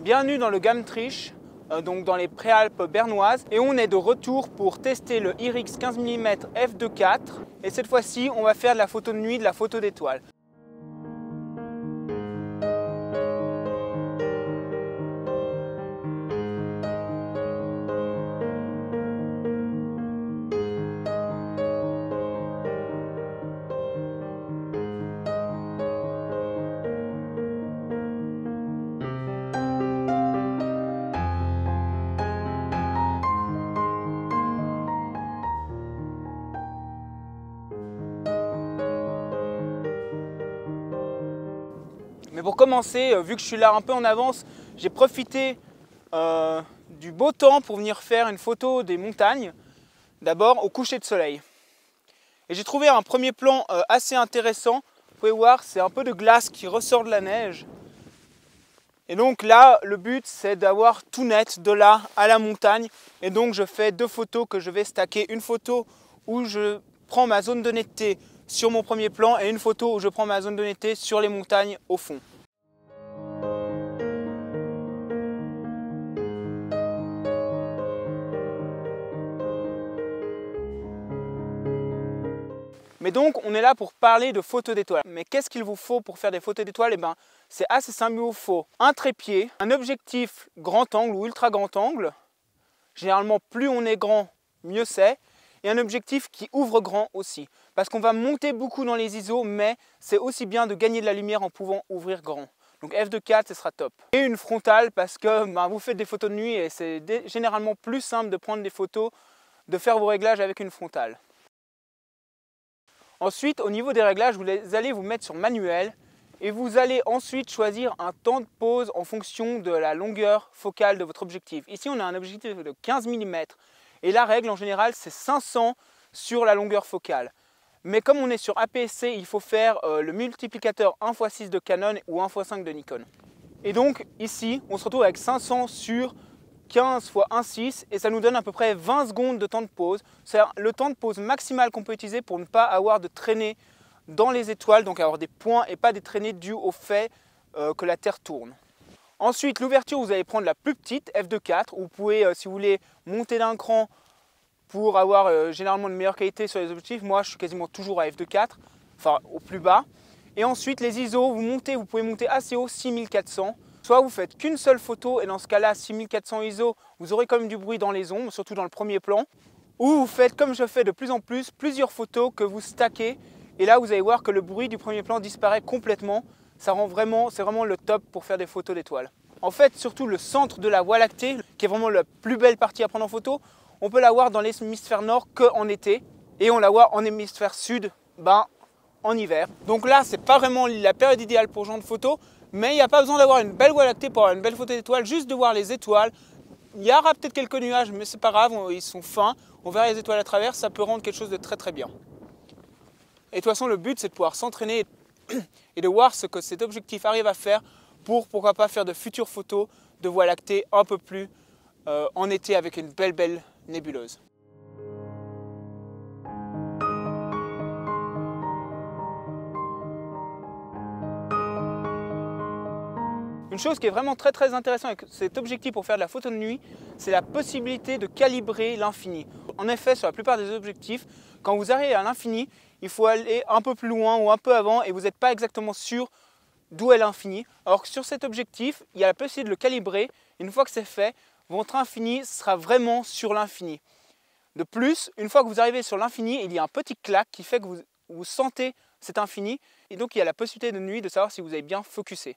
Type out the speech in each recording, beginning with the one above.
Bienvenue dans le Gamtriche, donc dans les Préalpes bernoises, et on est de retour pour tester le IRIX 15 mm f2.4 et cette fois-ci on va faire de la photo de nuit, de la photo d'étoiles. Mais pour commencer, vu que je suis là un peu en avance, j'ai profité du beau temps pour venir faire une photo des montagnes, d'abord au coucher de soleil. Et j'ai trouvé un premier plan assez intéressant. Vous pouvez voir, c'est un peu de glace qui ressort de la neige. Et donc là, le but, c'est d'avoir tout net de là à la montagne. Et donc je fais deux photos que je vais stacker. Une photo où je prends ma zone de netteté sur mon premier plan et une photo où je prends ma zone de netteté sur les montagnes au fond. Mais donc, on est là pour parler de photos d'étoiles. Mais qu'est-ce qu'il vous faut pour faire des photos d'étoiles? Eh bien, c'est assez simple, il vous faut un trépied, un objectif grand angle ou ultra grand angle. Généralement, plus on est grand, mieux c'est. Et un objectif qui ouvre grand aussi. Parce qu'on va monter beaucoup dans les ISO, mais c'est aussi bien de gagner de la lumière en pouvant ouvrir grand. Donc f2.4, ce sera top. Et une frontale parce que vous faites des photos de nuit et c'est généralement plus simple de prendre des photos, de faire vos réglages avec une frontale. Ensuite, au niveau des réglages, vous allez vous mettre sur manuel et vous allez ensuite choisir un temps de pause en fonction de la longueur focale de votre objectif. Ici, on a un objectif de 15 mm et la règle en général, c'est 500 sur la longueur focale. Mais comme on est sur APS-C, il faut faire le multiplicateur 1x6 de Canon ou 1x5 de Nikon. Et donc ici, on se retrouve avec 500 sur 15 x 1,6 et ça nous donne à peu près 20 secondes de temps de pause. C'est le temps de pause maximal qu'on peut utiliser pour ne pas avoir de traînées dans les étoiles, donc avoir des points et pas des traînées dues au fait que la Terre tourne. Ensuite, l'ouverture, vous allez prendre la plus petite, f2.4, où vous pouvez, si vous voulez, monter d'un cran pour avoir généralement une meilleure qualité sur les objectifs. Moi, je suis quasiment toujours à f2.4, enfin au plus bas. Et ensuite, les ISO, vous pouvez monter assez haut, 6400. Soit vous faites qu'une seule photo et dans ce cas-là, 6400 ISO, vous aurez quand même du bruit dans les ombres, surtout dans le premier plan. Ou vous faites comme je fais de plus en plus, plusieurs photos que vous stackez. Et là, vous allez voir que le bruit du premier plan disparaît complètement. C'est vraiment le top pour faire des photos d'étoiles. En fait, surtout le centre de la Voie lactée, qui est vraiment la plus belle partie à prendre en photo, on peut la voir dans l'hémisphère nord qu'en été. Et on la voit en hémisphère sud, en hiver. Donc là, c'est pas vraiment la période idéale pour ce genre de photos. Mais il n'y a pas besoin d'avoir une belle Voie lactée pour avoir une belle photo d'étoiles, juste de voir les étoiles. Il y aura peut-être quelques nuages, mais c'est pas grave, ils sont fins. On verra les étoiles à travers, ça peut rendre quelque chose de très très bien. Et de toute façon, le but, c'est de pouvoir s'entraîner et de voir ce que cet objectif arrive à faire pour, pourquoi pas, faire de futures photos de Voie lactée un peu plus en été avec une belle nébuleuse. Une chose qui est vraiment très intéressante avec cet objectif pour faire de la photo de nuit, c'est la possibilité de calibrer l'infini. En effet, sur la plupart des objectifs, quand vous arrivez à l'infini, il faut aller un peu plus loin ou un peu avant et vous n'êtes pas exactement sûr d'où est l'infini. Alors que sur cet objectif, il y a la possibilité de le calibrer. Une fois que c'est fait, votre infini sera vraiment sur l'infini. De plus, une fois que vous arrivez sur l'infini, il y a un petit clac qui fait que vous sentez cet infini. Et donc, il y a la possibilité de nuit de savoir si vous avez bien focusé.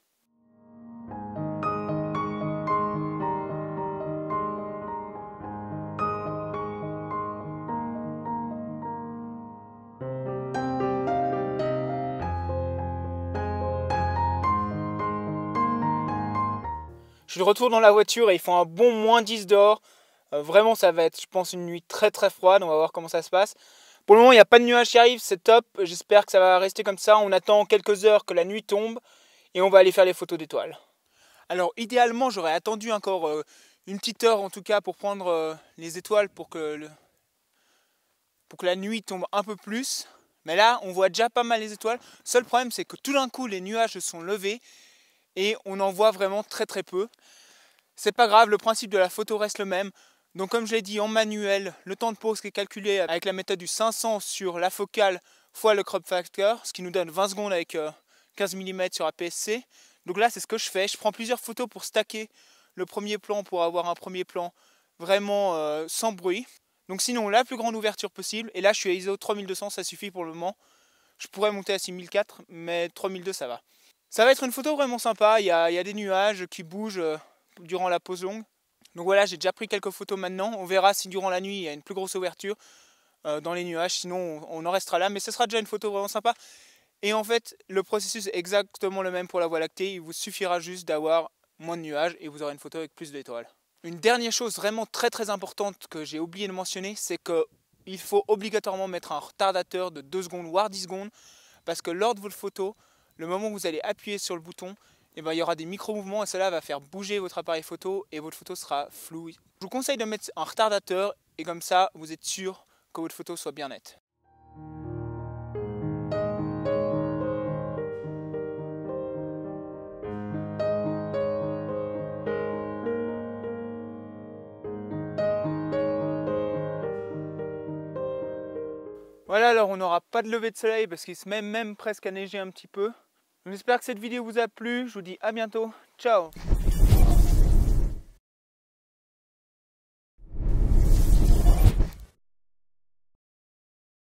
Je suis de retour dans la voiture et il fait un bon moins 10 dehors. Vraiment, ça va être, je pense, une nuit très froide. On va voir comment ça se passe. Pour le moment, il n'y a pas de nuages qui arrivent, c'est top. J'espère que ça va rester comme ça. On attend quelques heures que la nuit tombe et on va aller faire les photos d'étoiles. Alors, idéalement, j'aurais attendu encore une petite heure en tout cas pour prendre les étoiles pour que la nuit tombe un peu plus. Mais là, on voit déjà pas mal les étoiles. Seul problème, c'est que tout d'un coup, les nuages se sont levés et on en voit vraiment très peu. C'est pas grave, le principe de la photo reste le même. Donc comme je l'ai dit en manuel, le temps de pause qui est calculé avec la méthode du 500 sur la focale fois le crop factor, ce qui nous donne 20 secondes avec 15 mm sur APS-C. Donc là c'est ce que je fais, je prends plusieurs photos pour stacker le premier plan pour avoir un premier plan vraiment sans bruit. Donc sinon la plus grande ouverture possible, et là je suis à ISO 3200, ça suffit pour le moment. Je pourrais monter à 6004 mais 3200 ça va. Ça va être une photo vraiment sympa, il y a des nuages qui bougent durant la pause longue. Donc voilà, j'ai déjà pris quelques photos maintenant. On verra si durant la nuit il y a une plus grosse ouverture dans les nuages. Sinon on en restera là. Mais ce sera déjà une photo vraiment sympa. Et en fait, le processus est exactement le même pour la Voie lactée. Il vous suffira juste d'avoir moins de nuages et vous aurez une photo avec plus d'étoiles. Une dernière chose vraiment très importante que j'ai oublié de mentionner, c'est qu'il faut obligatoirement mettre un retardateur de 2 secondes voire 10 secondes. Parce que lors de votre photo, le moment où vous allez appuyer sur le bouton, et il y aura des micro-mouvements et cela va faire bouger votre appareil photo et votre photo sera floue. Je vous conseille de mettre un retardateur et comme ça vous êtes sûr que votre photo soit bien nette. Voilà, alors on n'aura pas de lever de soleil parce qu'il se met même presque à neiger un petit peu. J'espère que cette vidéo vous a plu, je vous dis à bientôt, ciao.